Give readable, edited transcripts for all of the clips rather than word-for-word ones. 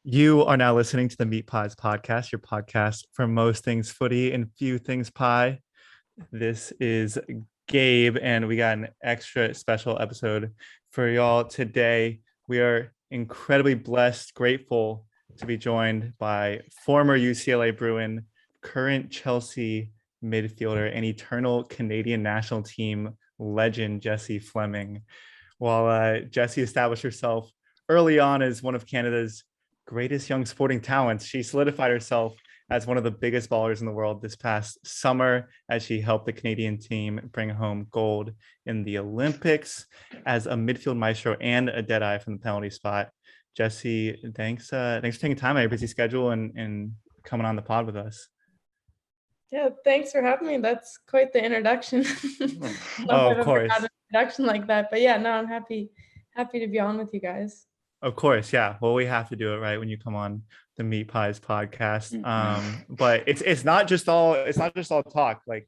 You are now listening to the Meat Pies podcast, your podcast for most things footy and few things pie. This is Gabe, and we got an extra special episode for y'all today. We are incredibly blessed, grateful to be joined by former UCLA Bruin, current Chelsea midfielder, and eternal Canadian national team legend, Jessie Fleming. While Jessie established herself early on as one of Canada's greatest young sporting talents, she solidified herself as one of the biggest ballers in the world this past summer as she helped the Canadian team bring home gold in the Olympics as a midfield maestro and a deadeye from the penalty spot. Jessie, thanks for taking time out of your busy schedule and coming on the pod with us. Yeah, thanks for having me. That's quite the introduction. I don't know Oh, if of I've ever course. had an introduction like that, but yeah, no, I'm happy to be on with you guys. Of course, yeah. Well, we have to do it right when you come on the Meat Pies podcast. But it's not just all talk. Like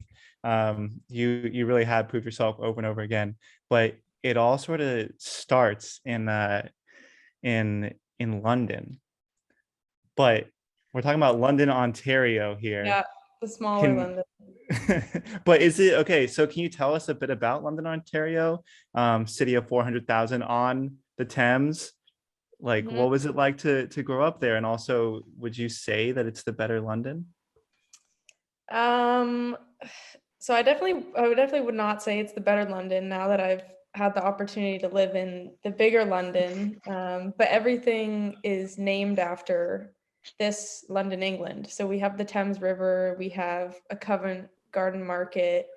you really have proved yourself over and over again. But it all sort of starts in London. But we're talking about London, Ontario here. Yeah, the smaller Can London. but is it okay? So can you tell us a bit about London, Ontario, city of 400,000 on the Thames? Like, Mhm. what was it like to grow up there? And also, would you say that it's the better London? Um, so I would not say it's the better London now that I've had the opportunity to live in the bigger London. But everything is named after this London, England. So we have the Thames River, we have a Covent Garden Market.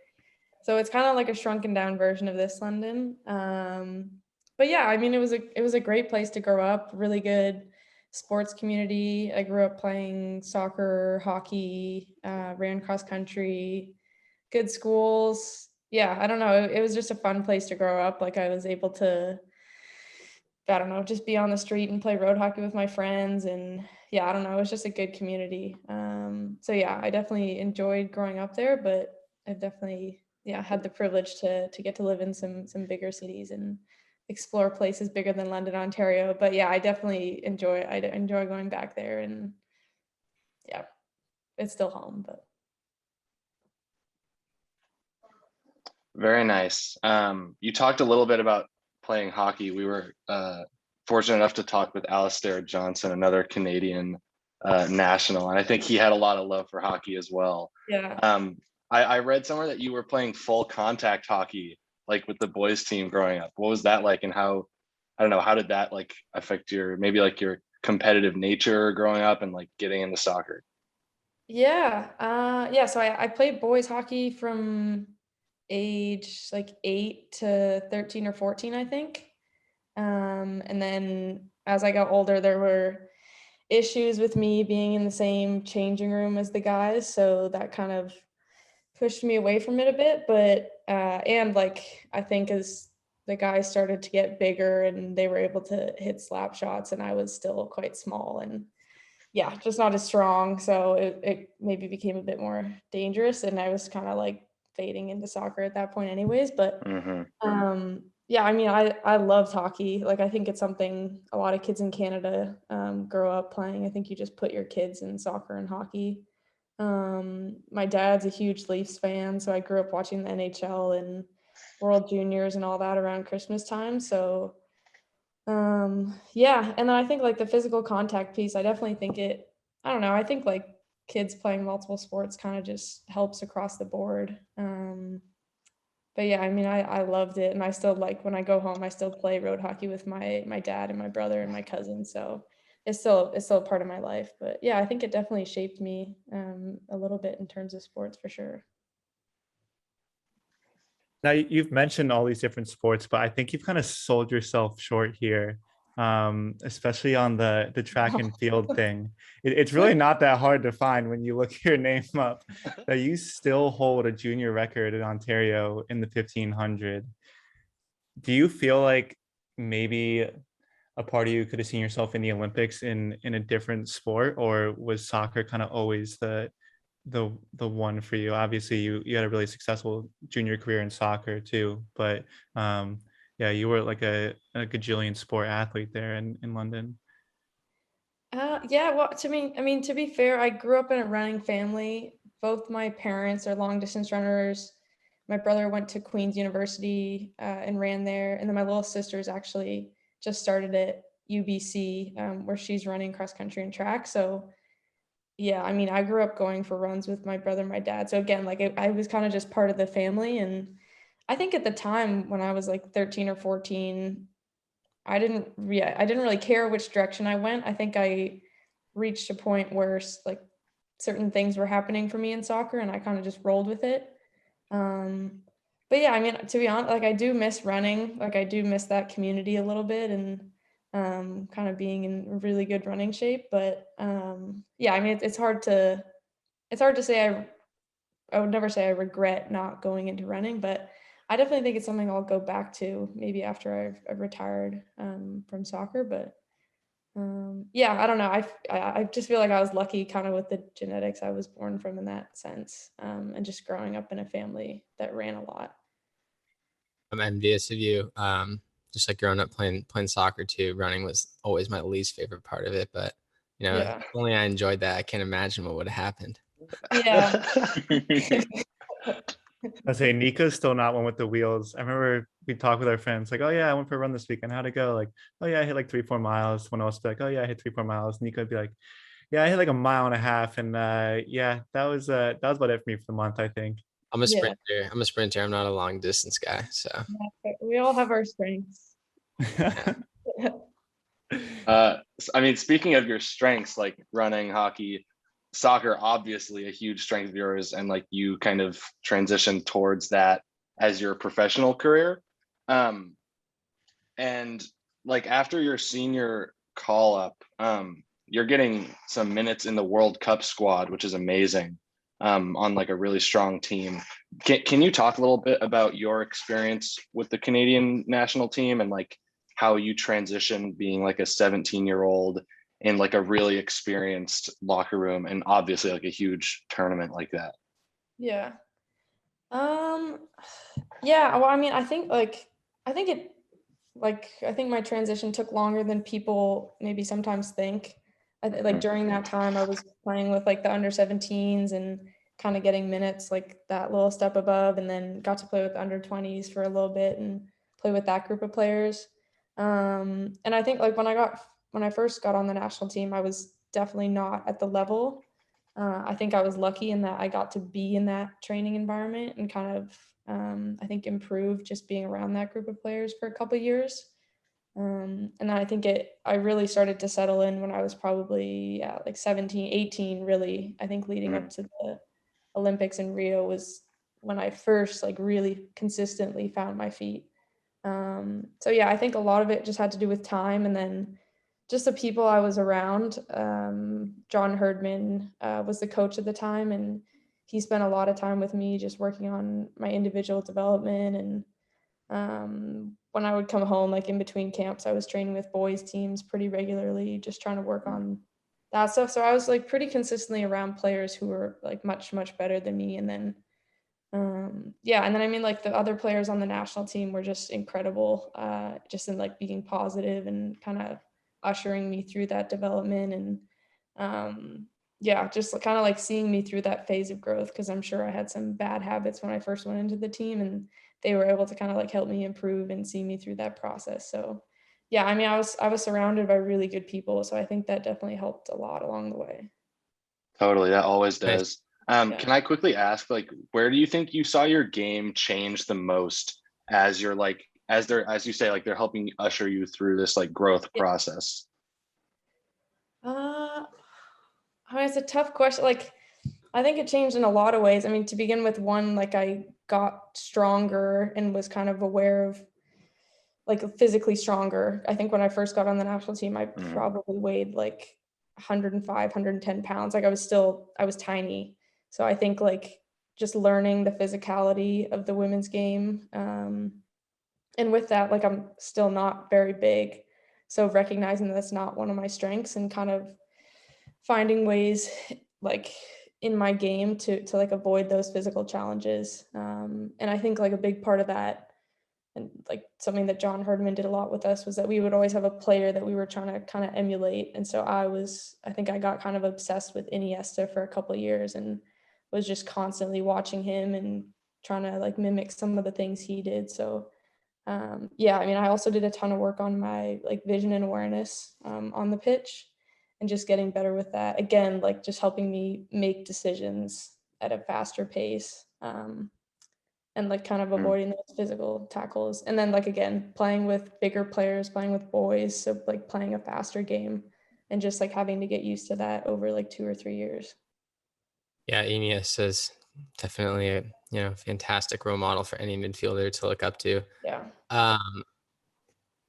So it's kind of like a shrunken down version of this London. But yeah, I mean, it was a great place to grow up. Really good sports community. I grew up playing soccer, hockey, ran cross country, good schools. Yeah, I don't know. It was just a fun place to grow up. Like I was able to, I don't know, just be on the street and play road hockey with my friends. And yeah, I don't know. It was just a good community. So yeah, I definitely enjoyed growing up there, but I've definitely, yeah, had the privilege to get to live in some bigger cities and explore places bigger than London, Ontario. But yeah, I enjoy going back there, and yeah, it's still home, but Very nice. You talked a little bit about playing hockey. We were fortunate enough to talk with Alistair Johnson, another Canadian national, and I think he had a lot of love for hockey as well. yeah. I read somewhere that you were playing full contact hockey, like with the boys team growing up. What was that like, and I don't know, how did that like affect your maybe like your competitive nature growing up and like getting into soccer? Yeah. Yeah. So I played boys hockey from age like 8 to 13 or 14, I think. And then as I got older, there were issues with me being in the same changing room as the guys. So that kind of pushed me away from it a bit. But, and like, I think as the guys started to get bigger and they were able to hit slap shots, and I was still quite small and yeah, just not as strong. So it maybe became a bit more dangerous, and I was kind of like fading into soccer at that point anyways. But Mm-hmm. yeah, I mean, I loved hockey. Like I think it's something a lot of kids in Canada grow up playing. I think you just put your kids in soccer and hockey. My dad's a huge Leafs fan, so I grew up watching the NHL and World Juniors and all that around Christmas time. So yeah, and then I think like the physical contact piece, I definitely think I don't know, I think like kids playing multiple sports kind of just helps across the board. But yeah, I mean, I loved it, and I still like when I go home, I still play road hockey with my dad and my brother and my cousin. So it's still a part of my life. But yeah, I think it definitely shaped me a little bit in terms of sports for sure. Now you've mentioned all these different sports, but I think you've kind of sold yourself short here, especially on the track and field thing. It's really not that hard to find when you look your name up that you still hold a junior record in Ontario in the 1500. Do you feel like maybe a part of you could have seen yourself in the Olympics in a different sport, or was soccer kind of always the one for you? Obviously, you had a really successful junior career in soccer too, but yeah, you were like a gajillion sport athlete there in London. Yeah, well, to be fair, I grew up in a running family. Both my parents are long distance runners. My brother went to Queen's University and ran there, and then my little sister's actually just started at UBC, where she's running cross country and track. So yeah, I mean, I grew up going for runs with my brother and my dad. So again, like I was kind of just part of the family, and I think at the time when I was like 13 or 14, I didn't really care which direction I went. I think I reached a point where like certain things were happening for me in soccer and I kind of just rolled with it. Um, but yeah, I mean, to be honest, like I do miss running. Like I do miss that community a little bit and kind of being in really good running shape. But yeah, I mean, it's hard to say I would never say I regret not going into running, but I definitely think it's something I'll go back to maybe after I've retired from soccer. But yeah, I don't know. I just feel like I was lucky kind of with the genetics I was born from in that sense, and just growing up in a family that ran a lot. I'm envious of you. Just like growing up playing soccer too. Running was always my least favorite part of it, but Yeah. if only I enjoyed that. I can't imagine what would have happened. Yeah. I say Nico's still not one with the wheels. I remember we talked with our friends, like, oh yeah, I went for a run this weekend. How'd it go? Like, oh yeah, I hit like 3-4 miles. When else be like, oh yeah, I hit 3-4 miles. Nico would be like, yeah, I hit like a mile and a half. And yeah, that was about it for me for the month, I think. I'm a Yeah. sprinter. I'm not a long distance guy. So We all have our strengths. I mean, speaking of your strengths, like running, hockey, soccer, obviously a huge strength of yours, and like you kind of transitioned towards that as your professional career. And like after your senior call up, you're getting some minutes in the World Cup squad, which is amazing, on like a really strong team. Can you talk a little bit about your experience with the Canadian national team and like how you transitioned being like a 17-year-old in like a really experienced locker room and obviously like a huge tournament like that? Yeah. Yeah, well, I mean, I think it I think my transition took longer than people maybe sometimes think. Like during that time, I was playing with like the under 17s and kind of getting minutes like that little step above, and then got to play with the under 20s for a little bit and play with that group of players. And I think like when I first got on the national team, I was definitely not at the level. I think I was lucky in that I got to be in that training environment and kind of I think improve just being around that group of players for a couple of years. And I think I really started to settle in when I was probably like 17, 18, really. I think leading up to the Olympics in Rio was when I first like really consistently found my feet. So yeah, I think a lot of it just had to do with time and then just the people I was around. John Herdman was the coach at the time, and he spent a lot of time with me just working on my individual development. And when I would come home, like in between camps, I was training with boys teams pretty regularly, just trying to work on that stuff. So I was like pretty consistently around players who were like much, much better than me. And then, yeah. And then, I mean, like the other players on the national team were just incredible, just in like being positive and kind of ushering me through that development. And yeah, just kind of like seeing me through that phase of growth, because I'm sure I had some bad habits when I first went into the team, and they were able to kind of like help me improve and see me through that process. So yeah, I mean, I was surrounded by really good people, so I think that definitely helped a lot along the way. Totally, that always Nice. does. Can I quickly ask, like, where do you think you saw your game change the most as you're like, as you say, like they're helping usher you through this like growth process? I mean, it's a tough question. Like, I think it changed in a lot of ways. I mean, to begin with, one, like I got stronger and was kind of aware of like physically stronger. I think when I first got on the national team, I probably weighed like 105, 110 pounds. Like I was tiny. So I think like just learning the physicality of the women's game. And with that, like I'm still not very big. So recognizing that's not one of my strengths and kind of finding ways like in my game to like avoid those physical challenges. And I think like a big part of that and like something that John Herdman did a lot with us was that we would always have a player that we were trying to kind of emulate. And so I think I got kind of obsessed with Iniesta for a couple of years and was just constantly watching him and trying to like mimic some of the things he did. So yeah, I mean, I also did a ton of work on my like vision and awareness on the pitch and just getting better with that. Again, like just helping me make decisions at a faster pace. And like kind of avoiding those physical tackles. And then like, again, playing with bigger players, playing with boys. So like playing a faster game and just like having to get used to that over like 2 or 3 years. Yeah, Iniesta is definitely a fantastic role model for any midfielder to look up to. Yeah.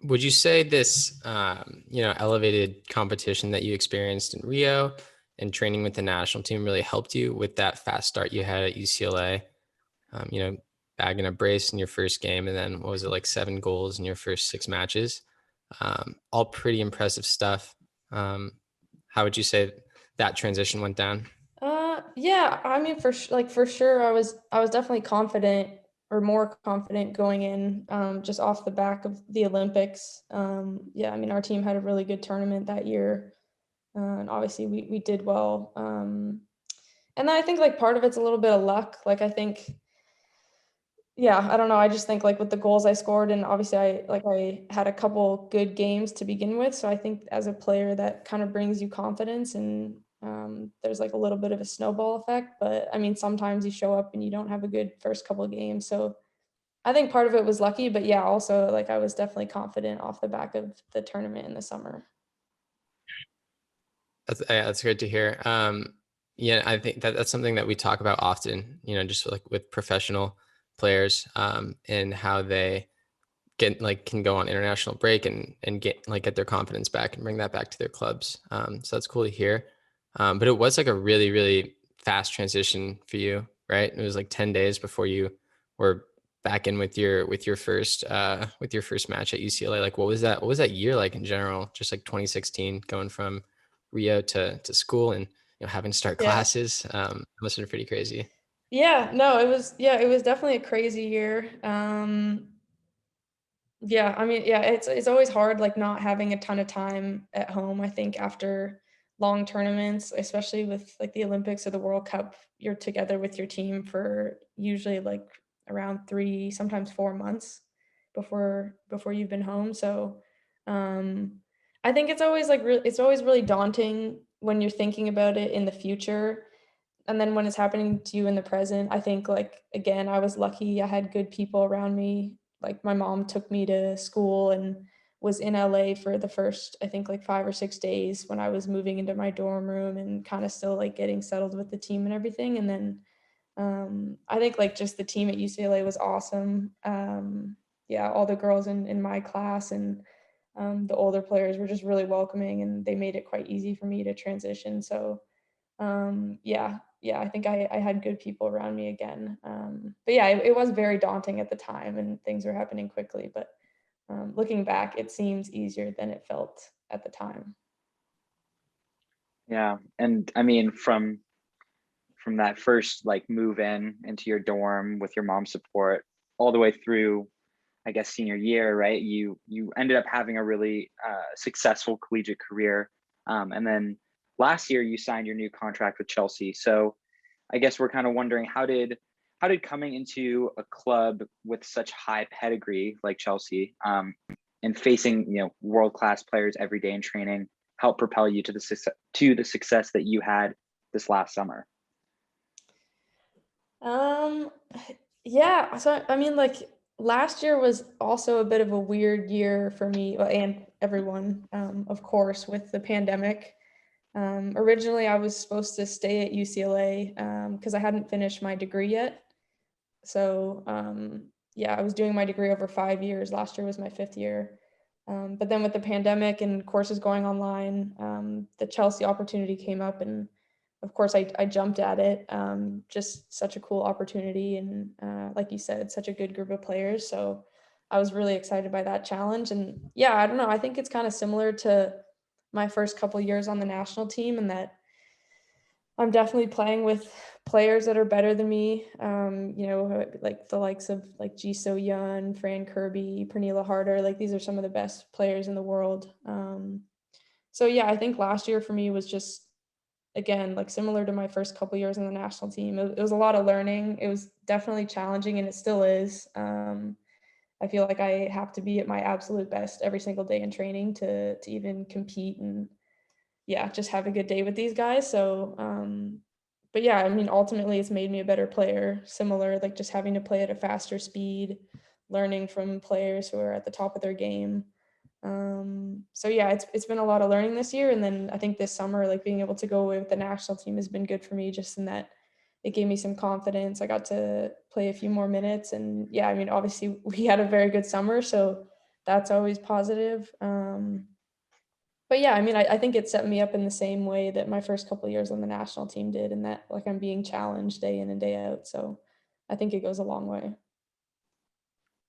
Would you say this elevated competition that you experienced in Rio and training with the national team really helped you with that fast start you had at UCLA? Bagging a brace in your first game, and then what was it, like 7 goals in your first 6 matches? All pretty impressive stuff. How would you say that transition went down? Yeah, I mean, for sure, I was definitely confident or more confident going in, just off the back of the Olympics. Yeah, I mean, our team had a really good tournament that year, and obviously we did well. And then I think like part of it's a little bit of luck. Like I think, yeah, I don't know. I just think like with the goals I scored, and obviously I had a couple good games to begin with. So I think as a player that kind of brings you confidence, and there's like a little bit of a snowball effect. But I mean, sometimes you show up and you don't have a good first couple of games. So I think part of it was lucky, but yeah, also like I was definitely confident off the back of the tournament in the summer. That's great to hear. Yeah, I think that's something that we talk about often, just like with professional players, and how they can go on international break and get their confidence back and bring that back to their clubs. So that's cool to hear. But it was like a really, really fast transition for you, right? It was like 10 days before you were back in with your first match at UCLA. Like what was that year like in general? Just like 2016 going from Rio to school and having to start Yeah. classes. Must have been pretty crazy. Yeah, no, it was definitely a crazy year. Yeah, I mean, yeah, it's always hard like not having a ton of time at home. I think after long tournaments, especially with like the Olympics or the World Cup, you're together with your team for usually like around 3, sometimes 4 months before you've been home. So, I think it's always like it's always really daunting when you're thinking about it in the future. And then when it's happening to you in the present, I think like again, I was lucky. I had good people around me. Like my mom took me to school and was in LA for the first, I think like 5 or 6 days when I was moving into my dorm room and kind of still like getting settled with the team and everything. And then I think like just the team at UCLA was awesome. Yeah, all the girls in my class and the older players were just really welcoming and they made it quite easy for me to transition. So yeah, I think I had good people around me again. But yeah, it was very daunting at the time and things were happening quickly, but looking back, it seems easier than it felt at the time. Yeah, and I mean from that first like move into your dorm with your mom's support all the way through, I guess, senior year, right? You ended up having a really successful collegiate career, and then last year you signed your new contract with Chelsea. So I guess we're kind of wondering how did coming into a club with such high pedigree like Chelsea, and facing world-class players every day in training help propel you to the success that you had this last summer? Um, yeah, so I mean, like last year was also a bit of a weird year for me and everyone, of course, with the pandemic. Originally, I was supposed to stay at UCLA because I hadn't finished my degree yet. So yeah, I was doing my degree over 5 years. Last year was my 5th year. But then with the pandemic and courses going online, the Chelsea opportunity came up, and of course I jumped at it. Just such a cool opportunity, and like you said, such a good group of players. So I was really excited by that challenge. And yeah, I don't know. I think it's kind of similar to my first couple years on the national team, and that I'm definitely playing with players that are better than me. Like the likes of like Ji So Yun, Fran Kirby, Pernilla Harder. Like these are some of the best players in the world. So yeah, I think last year for me was just, again, like similar to my first couple years on the national team. It was a lot of learning. It was definitely challenging, and it still is. I feel like I have to be at my absolute best every single day in training to even compete and yeah, just have a good day with these guys. So, but yeah, I mean, ultimately it's made me a better player, similar, like just having to play at a faster speed, learning from players who are at the top of their game. So yeah, it's been a lot of learning this year. And then I think this summer, like being able to go away with the national team has been good for me, just in that it gave me some confidence. I got to play a few more minutes, and yeah, I mean, obviously we had a very good summer, so that's always positive. But yeah, I mean, I think it set me up in the same way that my first couple of years on the national team did, and that like I'm being challenged day in and day out. So I think it goes a long way.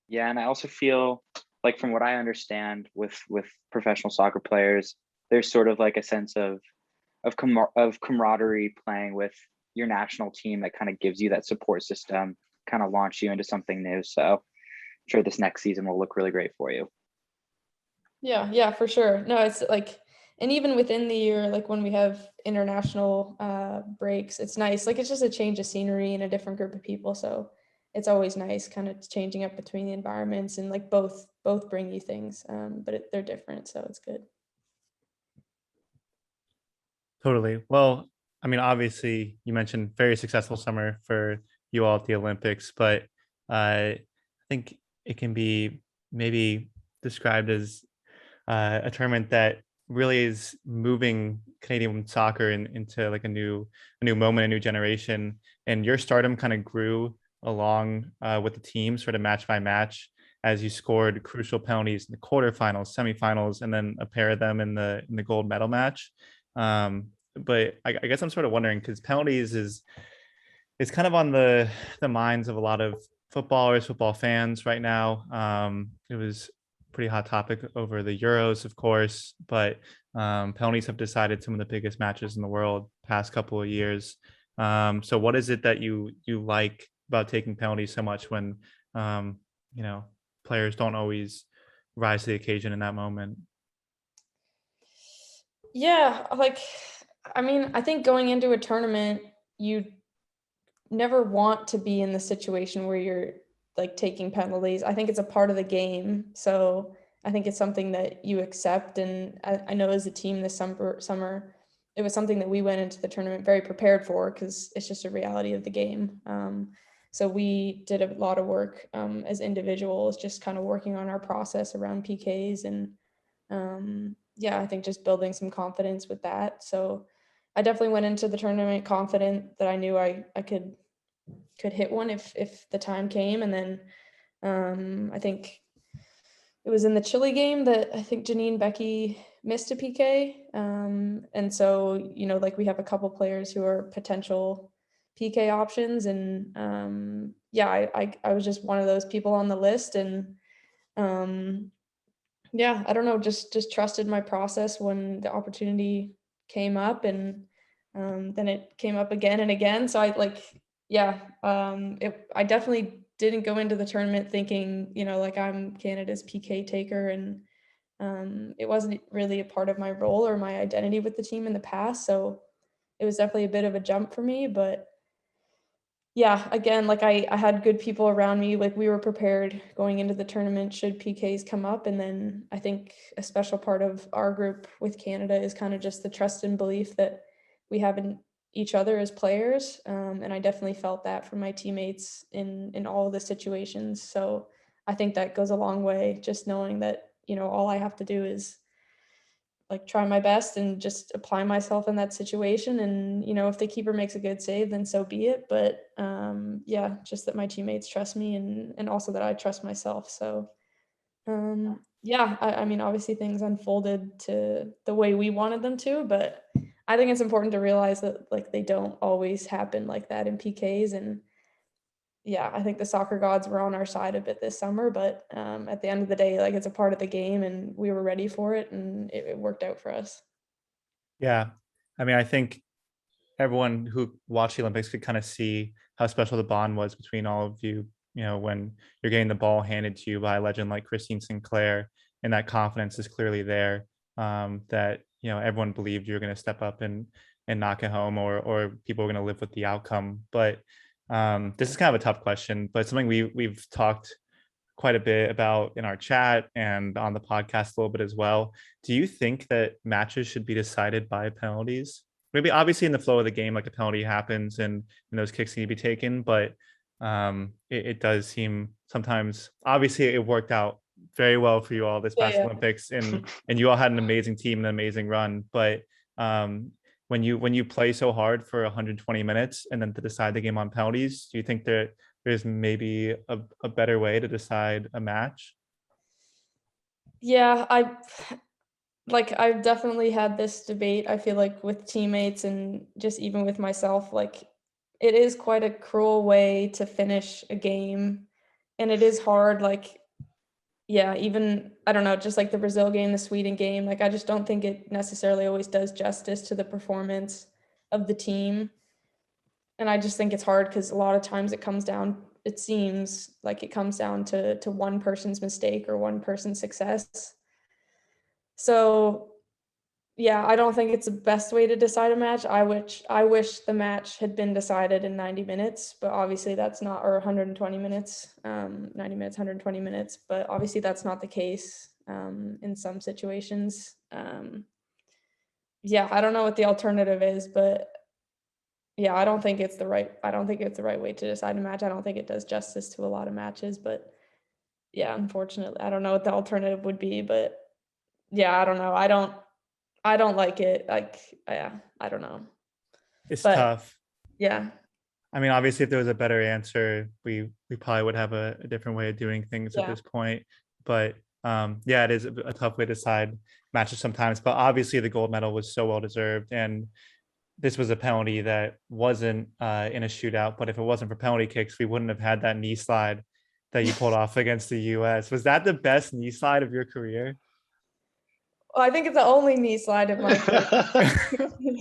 Yeah, and I also feel like, from what I understand with professional soccer players, there's sort of like a sense of camaraderie playing with your national team that kind of gives you that support system, kind of launch you into something new. So I'm sure this next season will look really great for you. Yeah, for sure. No, it's like, and even within the year, like when we have international breaks, it's nice. Like it's just a change of scenery and a different group of people. So it's always nice kind of changing up between the environments, and like both bring you things, but they're different. So it's good. Totally. Well, I mean, obviously, you mentioned very successful summer for you all at the Olympics, but I think it can be maybe described as a tournament that really is moving Canadian soccer into like a new moment, a new generation. And your stardom kind of grew along with the team, sort of match by match, as you scored crucial penalties in the quarterfinals, semifinals, and then a pair of them in the gold medal match. But I guess I'm sort of wondering, because penalties is kind of on the minds of a lot of footballers, football fans right now. It was a pretty hot topic over the Euros, of course, but penalties have decided some of the biggest matches in the world past couple of years. So what is it that you like about taking penalties so much when you know, players don't always rise to the occasion in that moment? Yeah, like, I mean, I think going into a tournament, you never want to be in the situation where you're like taking penalties. I think it's a part of the game. So I think it's something that you accept. And I know as a team this summer, it was something that we went into the tournament very prepared for, because it's just a reality of the game. So we did a lot of work as individuals, just kind of working on our process around PKs, and yeah, I think just building some confidence with that. So I definitely went into the tournament confident that I knew I could hit one if the time came. And then I think it was in the Chile game that I think Janine Becky missed a PK. And so, like we have a couple players who are potential PK options. And yeah, I was just one of those people on the list. And yeah, I don't know, just trusted my process when the opportunity came up. And then it came up again and again. So I definitely didn't go into the tournament thinking, like I'm Canada's PK taker. And it wasn't really a part of my role or my identity with the team in the past. So it was definitely a bit of a jump for me. But yeah, again, like I had good people around me. Like we were prepared going into the tournament should PKs come up. And then I think a special part of our group with Canada is kind of just the trust and belief that we have in each other as players. And I definitely felt that from my teammates in all of the situations. So I think that goes a long way, just knowing that, all I have to do is like try my best and just apply myself in that situation. And if the keeper makes a good save, then so be it. But yeah, just that my teammates trust me, and also that I trust myself. So yeah, I mean, obviously things unfolded to the way we wanted them to, but I think it's important to realize that like they don't always happen like that in PKs. And yeah, I think the soccer gods were on our side a bit this summer, but at the end of the day, like it's a part of the game, and we were ready for it, and it worked out for us. Yeah. I mean, I think everyone who watched the Olympics could kind of see how special the bond was between all of you. You know, when you're getting the ball handed to you by a legend like Christine Sinclair, and that confidence is clearly there. That everyone believed you were going to step up and knock it home, or people were going to live with the outcome. But this is kind of a tough question, but something we've talked quite a bit about in our chat and on the podcast a little bit as well. Do you think that matches should be decided by penalties? Maybe obviously in the flow of the game, like a penalty happens and those kicks need to be taken, but it does seem sometimes, obviously it worked out very well for you all this past Olympics, and you all had an amazing team and an amazing run. But when you play so hard for 120 minutes and then to decide the game on penalties, do you think that there's maybe a better way to decide a match? Yeah, I've definitely had this debate, I feel like, with teammates and just even with myself. Like, it is quite a cruel way to finish a game, and it is hard. Like, yeah, even, I don't know, just like the Brazil game, the Sweden game, like I just don't think it necessarily always does justice to the performance of the team. And I just think it's hard because a lot of times it seems like it comes down to one person's mistake or one person's success. So yeah, I don't think it's the best way to decide a match. I wish the match had been decided in 90 minutes, but obviously that's not, or 120 minutes, 90 minutes, 120 minutes, but obviously that's not the case in some situations. Yeah, I don't know what the alternative is, but yeah, I don't think it's the right way to decide a match. I don't think it does justice to a lot of matches, but yeah, unfortunately, I don't know what the alternative would be, but yeah, I don't know. I don't like it. Like, yeah, I don't know. It's tough. Yeah. I mean, obviously, if there was a better answer, we probably would have a different way of doing things at this point. But yeah, it is a tough way to decide matches sometimes. But obviously, the gold medal was so well deserved, and this was a penalty that wasn't in a shootout. But if it wasn't for penalty kicks, we wouldn't have had that knee slide that you pulled off against the U.S. Was that the best knee slide of your career? Well, I think it's the only knee slide of my career.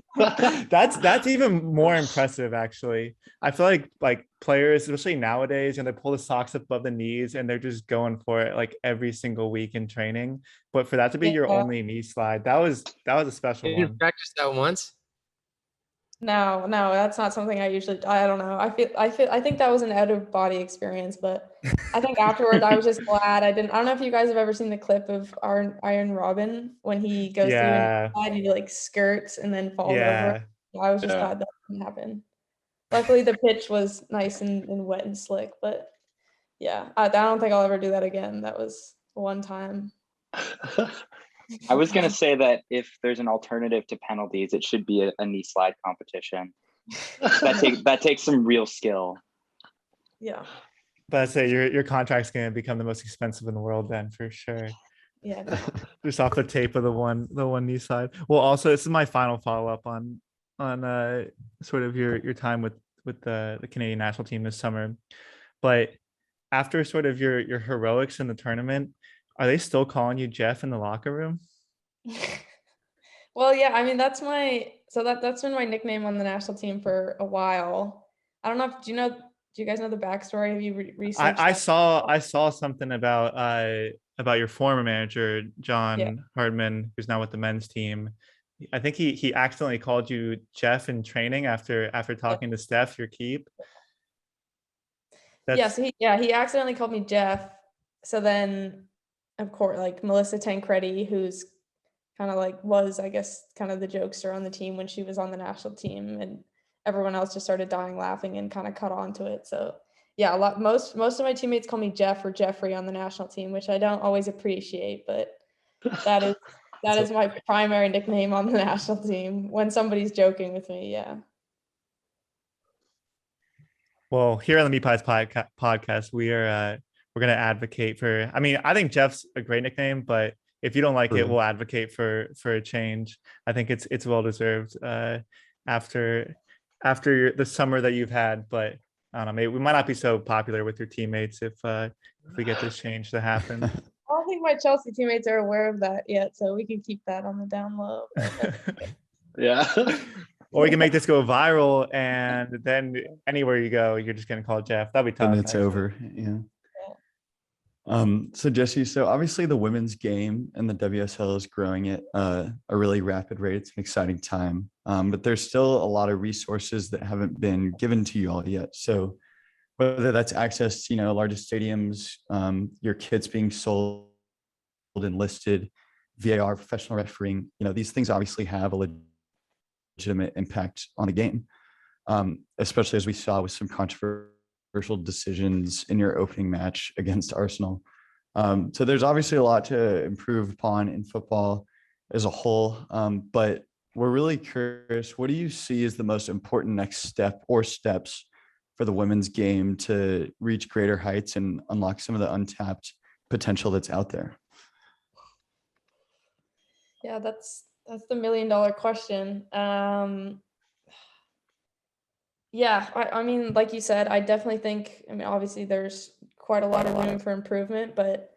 That's even more impressive, actually. I feel like players, especially nowadays, they pull the socks up above the knees and they're just going for it like every single week in training. But for that to be your only knee slide, that was a special one. Did you practice that once? No, that's not something I usually. I don't know. I think that was an out of body experience, but I think afterwards I was just glad I didn't. I don't know if you guys have ever seen the clip of Iron Robin when he goes through and he like skirts and then falls over. I was just glad that didn't happen. Luckily, the pitch was nice and wet and slick, but yeah, I don't think I'll ever do that again. That was one time. I was going to say that if there's an alternative to penalties, it should be a knee slide competition. That takes some real skill. Yeah. But I'd say your contract's going to become the most expensive in the world then, for sure. Yeah. Just off the tape of the one knee slide. Well, also, this is my final follow-up on sort of your time with the Canadian national team this summer. But after sort of your heroics in the tournament, are they still calling you Jeff in the locker room? Well, yeah, I mean, that's been my nickname on the national team for a while. I don't know do you guys know the backstory? Have you researched? I saw something about your former manager, John Hardman, who's now with the men's team. I think he accidentally called you Jeff in training after talking to Steph, your keep. He accidentally called me Jeff. So then, of course, like Melissa Tancredi, who's kind of like was, I guess, kind of the jokester on the team when she was on the national team, and everyone else just started dying laughing and kind of caught on to it. So yeah, most of my teammates call me Jeff or Jeffrey on the national team, which I don't always appreciate, but that is my primary nickname on the national team when somebody's joking with me. Yeah. Well, here on the PIES podcast, we're going to advocate for. I mean, I think Jeff's a great nickname, but if you don't like it, we'll advocate for a change. I think it's well deserved after the summer that you've had. But I don't know, maybe we might not be so popular with your teammates if we get this change to happen. I don't think my Chelsea teammates are aware of that yet, so we can keep that on the down low. Yeah. Or we can make this go viral, and then anywhere you go, you're just gonna call Jeff. That'd be tough. And it's over. Yeah. So Jesse, so obviously the women's game and the WSL is growing at a really rapid rate. It's an exciting time, but there's still a lot of resources that haven't been given to you all yet. So whether that's access to, largest stadiums, your kits being sold and listed, VAR, professional refereeing, these things obviously have a legitimate impact on the game, especially as we saw with some controversial decisions in your opening match against Arsenal. So there's obviously a lot to improve upon in football as a whole, but we're really curious, what do you see as the most important next step or steps for the women's game to reach greater heights and unlock some of the untapped potential that's out there? Yeah, that's the $1 million question. Yeah, I mean, like you said, I definitely think, obviously there's quite a lot of room for improvement, but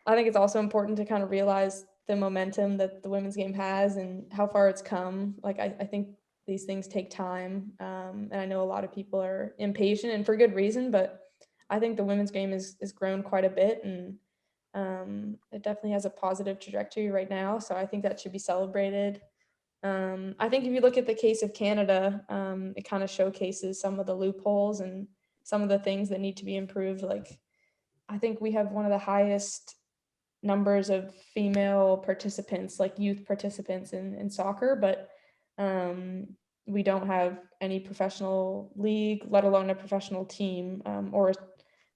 I think it's also important to kind of realize the momentum that the women's game has and how far it's come. Like, I think these things take time. And I know a lot of people are impatient, and for good reason, but I think the women's game has grown quite a bit, and it definitely has a positive trajectory right now. So I think that should be celebrated. I think if you look at the case of Canada, it kind of showcases some of the loopholes and some of the things that need to be improved. Like, I think we have one of the highest numbers of female participants, like youth participants in soccer, but we don't have any professional league, let alone a professional team.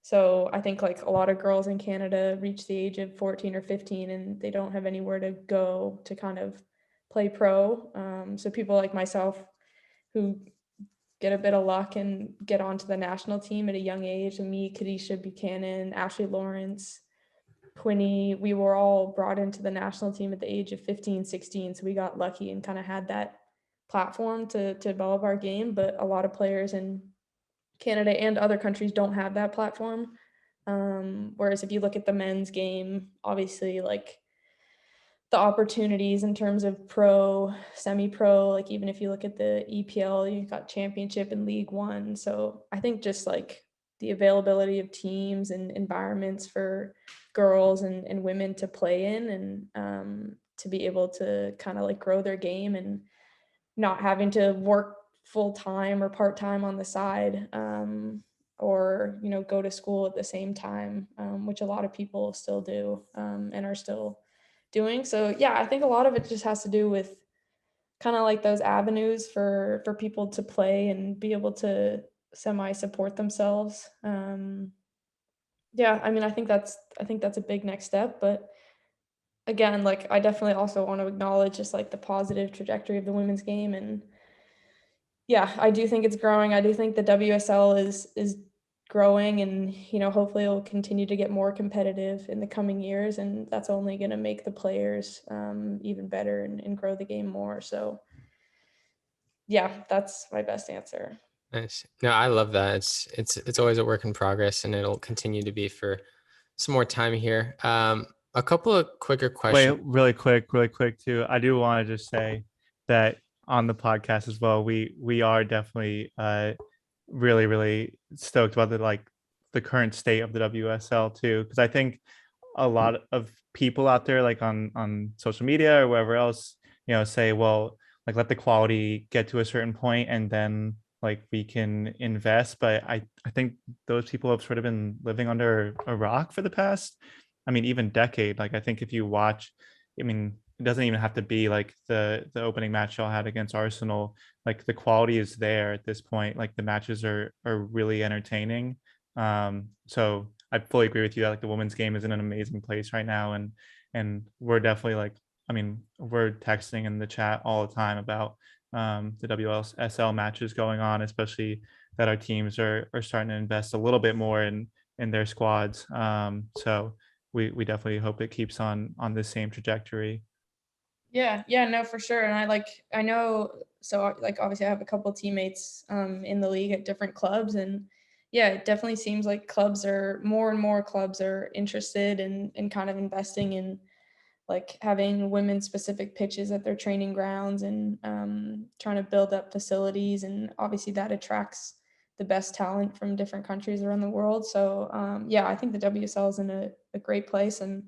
So I think like a lot of girls in Canada reach the age of 14 or 15 and they don't have anywhere to go to kind of play pro. So people like myself who get a bit of luck and get onto the national team at a young age, and me, Kadisha Buchanan, Ashley Lawrence, Quinny, we were all brought into the national team at the age of 15, 16. So we got lucky and kind of had that platform to develop our game. But a lot of players in Canada and other countries don't have that platform. Whereas if you look at the men's game, obviously like the opportunities in terms of pro, semi-pro, like even if you look at the EPL, you've got championship and League One. So I think just like the availability of teams and environments for girls and women to play in, and to be able to kind of like grow their game and not having to work full-time or part-time on the side, or go to school at the same time, which a lot of people still do, and are still doing. So yeah, I think a lot of it just has to do with kind of like those avenues for people to play and be able to semi-support themselves. Yeah, I mean, I think that's a big next step. But again, like I definitely also want to acknowledge just like the positive trajectory of the women's game. And yeah, I do think it's growing. I do think the WSL is growing, and hopefully it'll continue to get more competitive in the coming years, and that's only going to make the players even better and grow the game more. So yeah, that's my best answer. Nice. No, I love that. It's always a work in progress, and it'll continue to be for some more time here. A couple of quicker questions. Wait, really quick too. I do want to just say that on the podcast as well, we are definitely really stoked about the current state of the WSL too, because I think a lot of people out there, like on social media or wherever else, say, well, like let the quality get to a certain point and then like we can invest. But I think those people have sort of been living under a rock for the past, even decade. Like I think if you watch, it doesn't even have to be like the opening match y'all had against Arsenal. Like the quality is there at this point. Like the matches are really entertaining. So I fully agree with you that like the women's game is in an amazing place right now, and we're definitely like, we're texting in the chat all the time about the WSL matches going on, especially that our teams are starting to invest a little bit more in their squads. So we definitely hope it keeps on this same trajectory. Yeah, no, for sure. And I know, so like obviously I have a couple of teammates in the league at different clubs, and yeah, it definitely seems like more and more clubs are interested in kind of investing in like having women specific pitches at their training grounds and trying to build up facilities. And obviously that attracts the best talent from different countries around the world. So yeah, I think the WSL is in a great place. And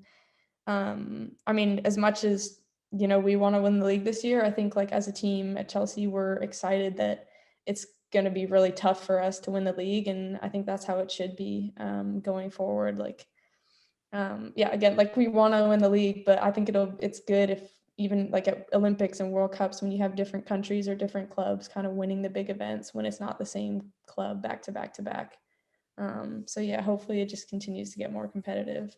I mean, as much as, you know, we want to win the league this year, I think like as a team at Chelsea, we're excited that it's going to be really tough for us to win the league. And I think that's how it should be going forward. Like, yeah, again, like we want to win the league, but I think it's good if even like at Olympics and World Cups, when you have different countries or different clubs kind of winning the big events when it's not the same club back to back to back. So yeah, hopefully it just continues to get more competitive.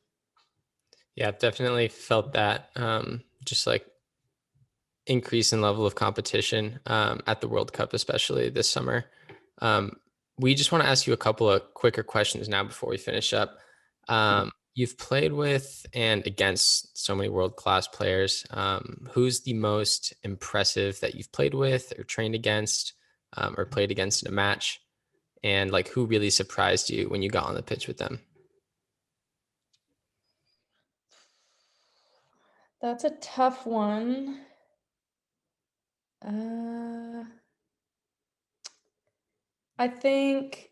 Yeah, I've definitely felt that just like increase in level of competition at the World Cup, especially this summer. We just want to ask you a couple of quicker questions now before we finish up. You've played with and against so many world-class players. Who's the most impressive that you've played with or trained against or played against in a match? And like, who really surprised you when you got on the pitch with them? That's a tough one. I think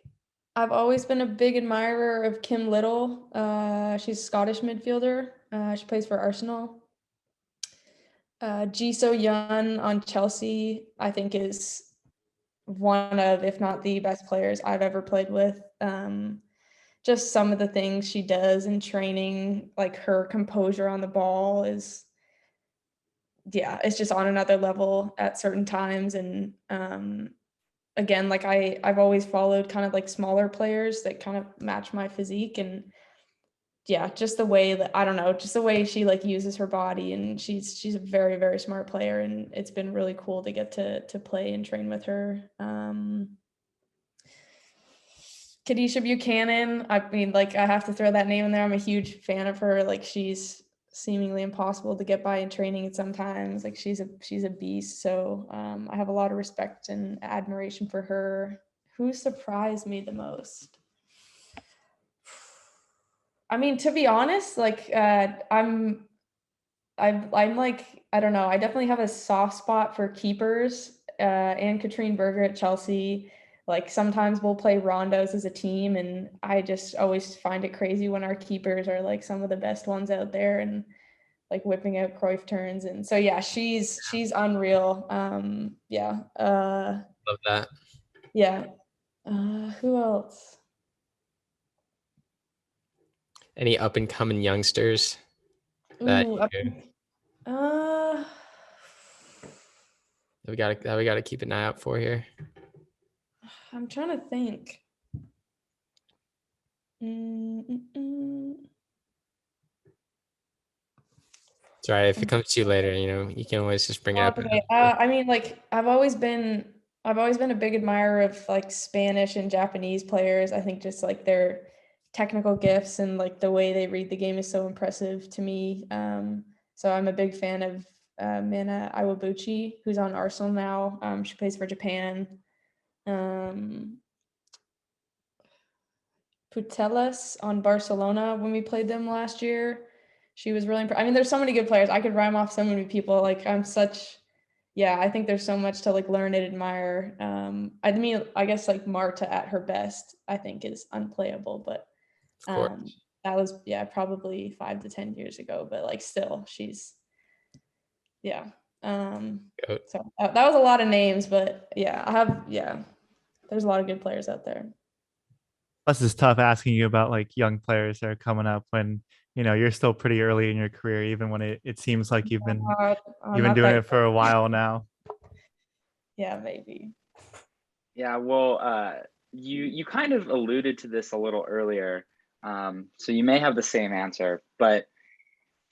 I've always been a big admirer of Kim Little. She's a Scottish midfielder. She plays for Arsenal. Ji So-yeon on Chelsea, I think, is one of, if not the best players I've ever played with. Just some of the things she does in training, like her composure on the ball is, yeah, it's just on another level at certain times. And again, like I've always followed kind of like smaller players that kind of match my physique. And yeah, just the way that, I don't know, just the way she like uses her body, and she's a very, very smart player, and it's been really cool to get to play and train with her. Kadisha Buchanan, I mean, like I have to throw that name in there. I'm a huge fan of her. Like she's seemingly impossible to get by in training at sometimes. Like she's a beast. So I have a lot of respect and admiration for her. Who surprised me the most? I mean, to be honest, like I'm like, I don't know, I definitely have a soft spot for keepers. Anne-Katrine Berger at Chelsea. Like sometimes we'll play rondos as a team, and I just always find it crazy when our keepers are like some of the best ones out there and like whipping out Cruyff turns. And so yeah, she's unreal. Yeah. Love that. Yeah. Who else? Any up and coming youngsters that we gotta keep an eye out for here? I'm trying to think. Sorry, if it comes to you later, you know, you can always just bring it up. Okay. I mean, like I've always been a big admirer of like Spanish and Japanese players. I think just like their technical gifts and like the way they read the game is so impressive to me. So I'm a big fan of Mana Iwabuchi, who's on Arsenal now. She plays for Japan. Putellas on Barcelona when we played them last year. She was really I mean, there's so many good players. I could rhyme off so many people. Like I think there's so much to like learn and admire. I mean, I guess like Marta at her best, I think is unplayable, but that was probably 5 to 10 years ago, but like still she's so that was a lot of names, but there's a lot of good players out there. Plus it's tough asking you about like young players that are coming up when, you know, you're still pretty early in your career, even when it seems like you've been doing it for a while now. Yeah, maybe. Yeah, well, you kind of alluded to this a little earlier, so you may have the same answer, but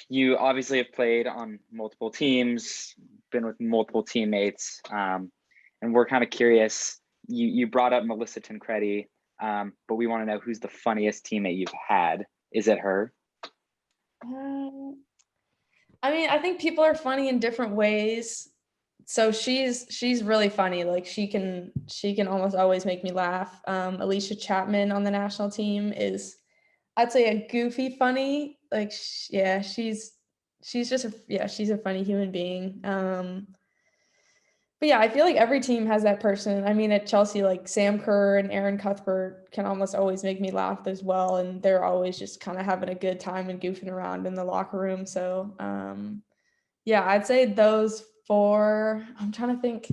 you obviously have played on multiple teams, been with multiple teammates, and we're kind of curious. You brought up Melissa Tancredi, but we want to know who's the funniest teammate you've had. Is it her? I mean, I think people are funny in different ways. So she's really funny. Like she can almost always make me laugh. Alicia Chapman on the national team is, I'd say, a goofy funny. Like she's she's just she's a funny human being. But yeah, I feel like every team has that person. I mean, at Chelsea, like Sam Kerr and Aaron Cuthbert can almost always make me laugh as well, and they're always just kind of having a good time and goofing around in the locker room. So yeah, I'd say those four. I'm trying to think.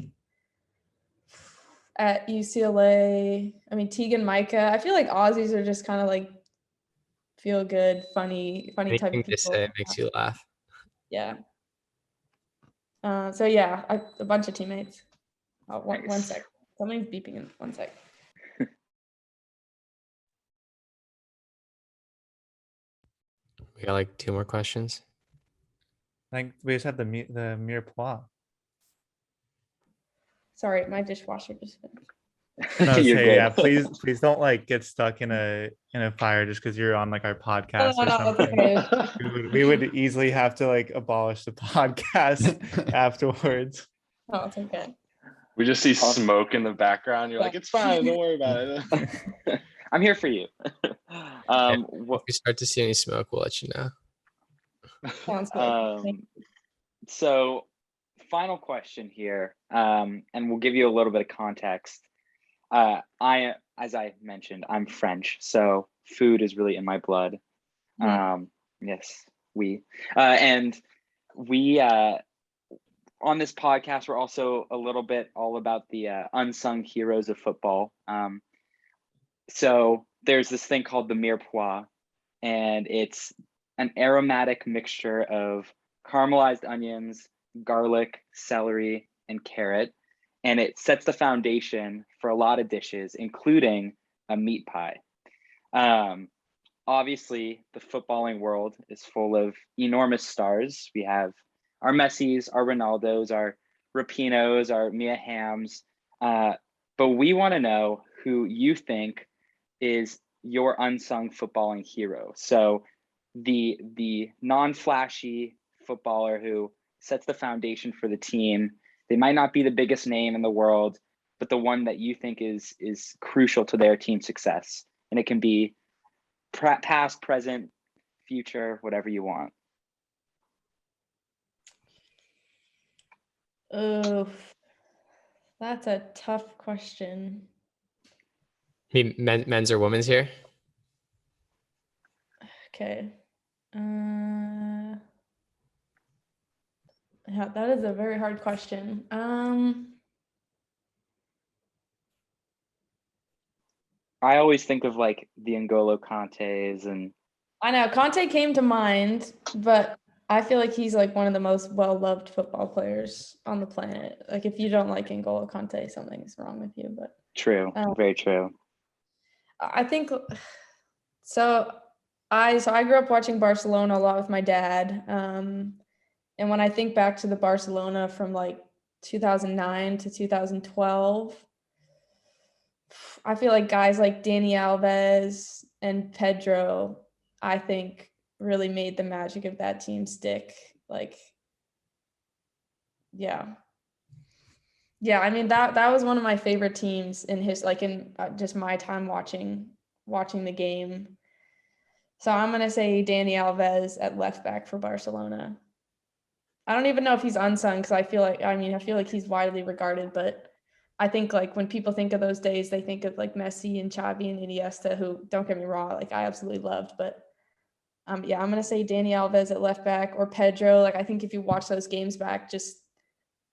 At UCLA, I mean Tegan, Micah. I feel like Aussies are just kind of like feel good, funny type Anything of they people. say makes you laugh. Yeah. So yeah, a bunch of teammates. Oh, one Nice. sec. Something's beeping in 1 sec. We got like 2 more questions. I think we just have the mirepoix. Sorry, my dishwasher just finished. No, You're say good. yeah. Please don't like get stuck in a fire just because you're on like our podcast or No, it's something. okay. We would easily have to like abolish the podcast afterwards. Oh, it's okay. We just see smoke in the background. You're Yeah. like, it's fine. Don't worry about it. I'm here for you. If we start to see any smoke, we'll let you know. Sounds good. So final question here, and we'll give you a little bit of context. As I mentioned, I'm French, so food is really in my blood. Yes, and we on this podcast, we're also a little bit all about the unsung heroes of football. So there's this thing called the mirepoix, and it's an aromatic mixture of caramelized onions, garlic, celery, and carrot. And it sets the foundation for a lot of dishes, including a meat pie. Obviously, the footballing world is full of enormous stars. We have our Messis, our Ronaldos, our Rapinos, our Mia Hams. But we want to know who you think is your unsung footballing hero. So the non-flashy footballer who sets the foundation for the team. They might not be the biggest name in the world, but the one that you think is crucial to their team success. And it can be past, present, future, whatever you want. Oh, that's a tough question. Men's or women's here? Okay. Yeah, that is a very hard question. I always think of like the N'Golo Kantes and I know Conte came to mind, but I feel like he's like one of the most well-loved football players on the planet. Like if you don't like N'Golo Kanté, something's wrong with you. But true, very true. I think so. I grew up watching Barcelona a lot with my dad. And when I think back to the Barcelona from like 2009 to 2012, I feel like guys like Dani Alves and Pedro, I think really made the magic of that team stick. Like, yeah. I mean, that was one of my favorite teams in just my time watching the game. So I'm going to say Dani Alves at left back for Barcelona. I don't even know if he's unsung because I feel like he's widely regarded, but I think like when people think of those days, they think of like Messi and Xavi and Iniesta, who, don't get me wrong, like I absolutely loved, but I'm going to say Dani Alves at left back or Pedro. Like I think if you watch those games back, just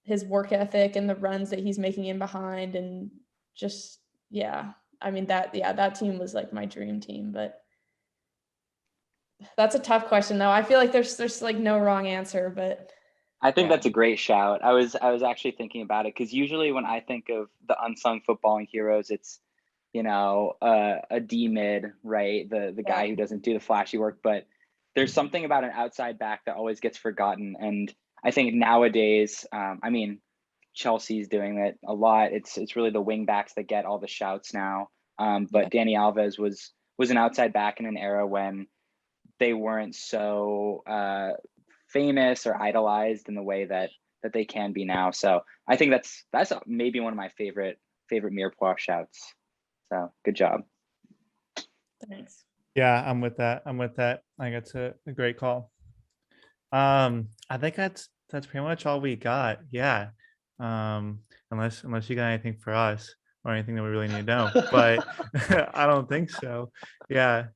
his work ethic and the runs that he's making in behind and just, I mean that team was like my dream team, but that's a tough question though. I feel like there's like no wrong answer, but I think that's a great shout. I was actually thinking about it because usually when I think of the unsung footballing heroes, it's a D mid, right? The guy who doesn't do the flashy work, but there's something about an outside back that always gets forgotten. And I think nowadays, I mean, Chelsea's doing it a lot. It's really the wing backs that get all the shouts now. But Dani Alves was an outside back in an era when they weren't so famous or idolized in the way that they can be now. So I think that's maybe one of my favorite mirepoix shouts. So good job. thanks. Yeah, I'm with that. I think it's a great call. I think that's pretty much all we got. Yeah. Unless you got anything for us or anything that we really need to know, but I don't think so. Yeah.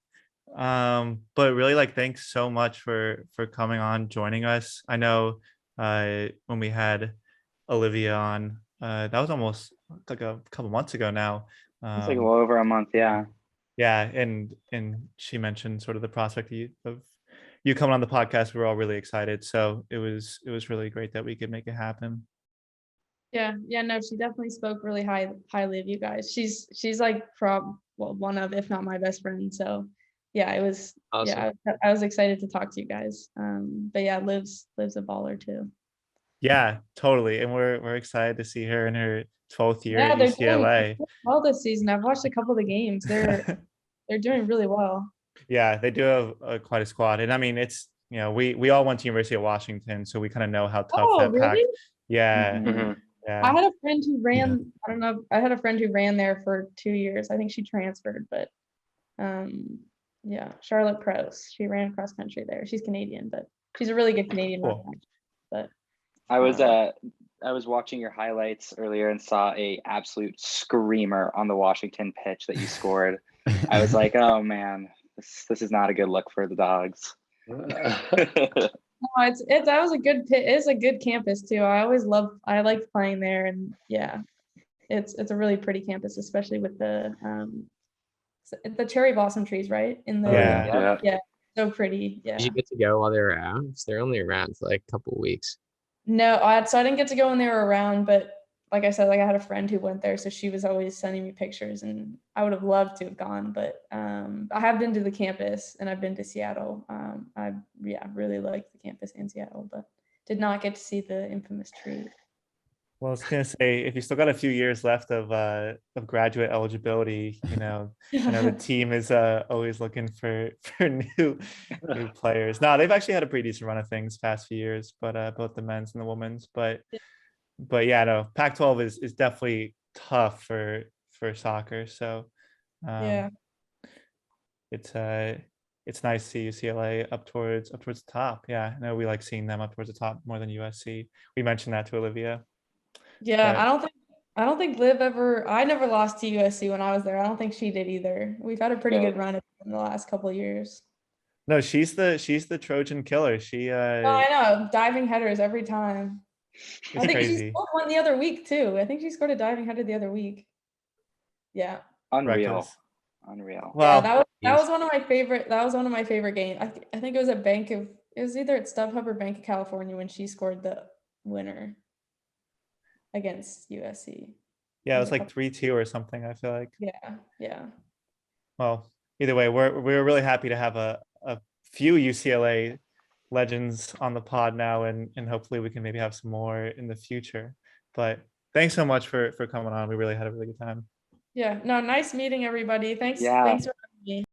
But really, like, thanks so much for coming on, joining us. I know when we had Olivia on, that was almost like a couple months ago now. It's like well over a month. Yeah. Yeah, and she mentioned sort of the prospect of you coming on the podcast. We were all really excited, so it was really great that we could make it happen. Yeah, no, she definitely spoke really highly of you guys. She's like one of, if not my best friend. So yeah, it was Awesome. yeah, I was excited to talk to you guys. But yeah, Liv's a baller too. Yeah, totally, and we're excited to see her in her 12th year Yeah, at they're doing UCLA. well this season. I've watched a couple of the games. They're doing really well. Yeah, they do have quite a squad, and I mean, it's, you know, we all went to University of Washington, so we kind of know how tough Oh, that pack. really? Yeah, Mhm. I yeah, had a friend who ran, I don't know, I had a friend who ran there for 2 years. I think she transferred, but yeah, Charlotte Prose. She ran cross country there. She's Canadian, but she's a really good Canadian Cool. runner. But I was watching your highlights earlier and saw a absolute screamer on the Washington pitch that you scored. I was like, oh man, this is not a good look for the Dogs. no, it's that was a good pit. It's a good campus too. I liked playing there, and yeah, it's a really pretty campus, especially with the cherry blossom trees, right? In the Yeah. yeah, so pretty. Yeah. Did you get to go while they were around? 'Cause they're only around for like a couple of weeks. No, so I didn't get to go when they were around, but like I said, like I had a friend who went there, so she was always sending me pictures, and I would have loved to have gone, but I have been to the campus and I've been to Seattle. I really liked the campus in Seattle, but did not get to see the infamous tree. Well, I was gonna say, if you still got a few years left of graduate eligibility, you know, I know the team is always looking for new players. No, they've actually had a pretty decent run of things past few years, but both the men's and the women's. But yeah, no, Pac-12 is definitely tough for soccer. So Yeah. it's nice to see UCLA up towards the top. Yeah, I know we like seeing them up towards the top more than USC. We mentioned that to Olivia. Yeah, But I don't think Liv I never lost to USC when I was there. I don't think she did either. We've had a pretty good run in the last couple of years. no, she's the Trojan killer. She Oh, I know, diving headers every time. I it's think she crazy. scored one the other week too. I think she scored a diving header the other week. Yeah. Unreal. Reckless. Unreal. Well, Yeah, that was one of my favorite. That was one of my favorite games. I think it was it was either at StubHub or Bank of California when she scored the winner against USC. yeah, it was like 3-2 or something, I feel like. Yeah. Well, either way, we're really happy to have a few UCLA legends on the pod now, and hopefully we can maybe have some more in the future. But thanks so much for coming on. We really had a really good time. Yeah. No, nice meeting everybody. Thanks. Yeah. Thanks for having me.